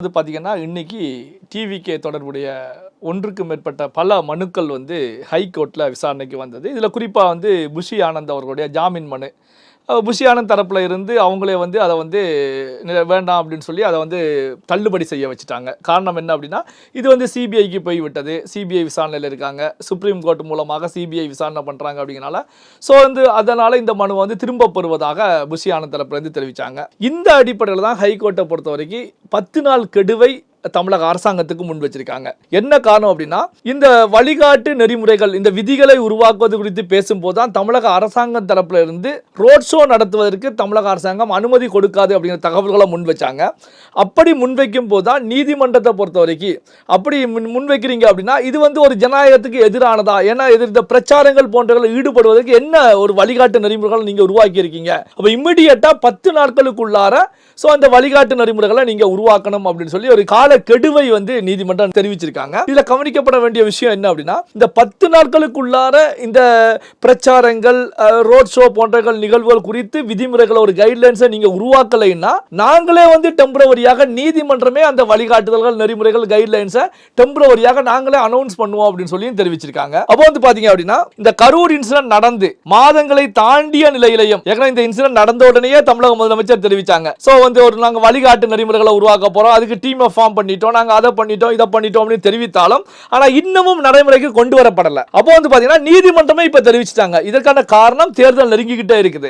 வந்து பார்த்தீங்கன்னா இன்னைக்கு டிவிகே தொடர்புடைய ஒன்றுக்கு மேற்பட்ட பல மனுக்கள் வந்து ஹைகோர்ட்டில் விசாரணைக்கு வந்தது. இதில் குறிப்பாக வந்து புஷி ஆனந்த் அவர்களுடைய ஜாமீன் மனு, புஷி ஆனந்த் தரப்பில் இருந்து அவங்களே வந்து அதை வந்து வேண்டாம் அப்படின்னு சொல்லி அதை வந்து தள்ளுபடி செய்ய வச்சுட்டாங்க. காரணம் என்ன அப்படின்னா, இது வந்து சிபிஐக்கு போய் விட்டது, சிபிஐ விசாரணையில் இருக்காங்க, சுப்ரீம் கோர்ட் மூலமாக சிபிஐ விசாரணை பண்ணுறாங்க அப்படிங்கிறனால ஸோ வந்து அதனால் இந்த மனுவை வந்து திரும்ப பெறுவதாக புஷி ஆனந்த் தரப்புலேருந்து தெரிவித்தாங்க. இந்த அடிப்படையில் தான் ஹைகோர்ட்டை பொறுத்த வரைக்கும் 10 நாள் கெடுவை தமிழக அரசாங்கத்துக்கு முன் வச்சிருக்காங்க. என்ன காரணம் அப்படின்னா, இந்த வழிகாட்டு நெறிமுறைகள், இந்த விதிகளை உருவாக்குவது குறித்து பேசும்போது தான் தமிழக அரசாங்கம் தரப்புல இருந்து ரோட் ஷோ நடத்துவதற்கு தமிழக அரசாங்கம் அனுமதி கொடுக்காது அப்படிங்கிற தகவல்களை முன் வச்சாங்க. அப்படி முன்வைக்கும் போது தான் நீதிமன்றத்தை பொறுத்த வரைக்கும் அப்படி முன்வைக்கிறீங்க அப்படின்னா இது வந்து ஒரு ஜனநாயகத்துக்கு எதிரானதா, ஏன்னா இந்த பிரச்சாரங்கள் போன்றவர்கள் ஈடுபடுவதற்கு என்ன ஒரு வழிகாட்டு நெறிமுறைகள் நீங்க உருவாக்கி இருக்கீங்க, அப்ப இம்மிடியட்டா 10 நாட்களுக்குள்ளார ஸோ அந்த வழிகாட்டு நெறிமுறைகளை நீங்க உருவாக்கணும் அப்படின்னு சொல்லி ஒரு கால கெடுவை வந்து நீதிமன்றம் தெரிவிச்சிருக்காங்க. இதுல கவனிக்கப்பட வேண்டிய விஷயம் என்ன அப்படின்னா, இந்த 10 நாட்களுக்குள்ளார இந்த பிரச்சாரங்கள், ரோட் ஷோ போன்ற நிகழ்வுகள் குறித்து விதிமுறைகளை ஒரு கைட்லைன்ஸை நீங்க உருவாக்கலைன்னா நாங்களே வந்து டெம்பரவரியாக நீதிமன்றமே அந்த வழிகாட்டுதல்கள், நெறிமுறைகள், கைட்லைன்ஸை டெம்பரவரியாக நாங்களே அனௌன்ஸ் பண்ணுவோம் அப்படின்னு சொல்லி தெரிவிச்சிருக்காங்க. அப்போ வந்து பாத்தீங்க அப்படின்னா, இந்த கரூர் இன்சிடென்ட் நடந்து மாதங்களை தாண்டிய நிலையிலையும், ஏன்னா இந்த இன்சிடென்ட் நடந்த உடனே தமிழக முதலமைச்சர் தெரிவிச்சாங்க, சோ வந்து ஒரு நாங்க வழிகாட்டு நெறிமுறைகளை உருவாக்க போறோம், அதுக்கு டீமை ஃபார்ம் பண்ணிட்டோம், நாங்க அதை பண்ணிட்டோம், இதை பண்ணிட்டோம் அப்படின்னு தெரிவித்தாலும் ஆனா இன்னமும் நடைமுறைக்கு கொண்டு வரப்படல. அப்போ வந்து பாத்தீங்கன்னா நீதிமன்றமே இப்ப தெரிவிச்சிட்டாங்க. இதற்கான காரணம் தேர்தல் நெருங்கிக்கிட்டே இருக்குது.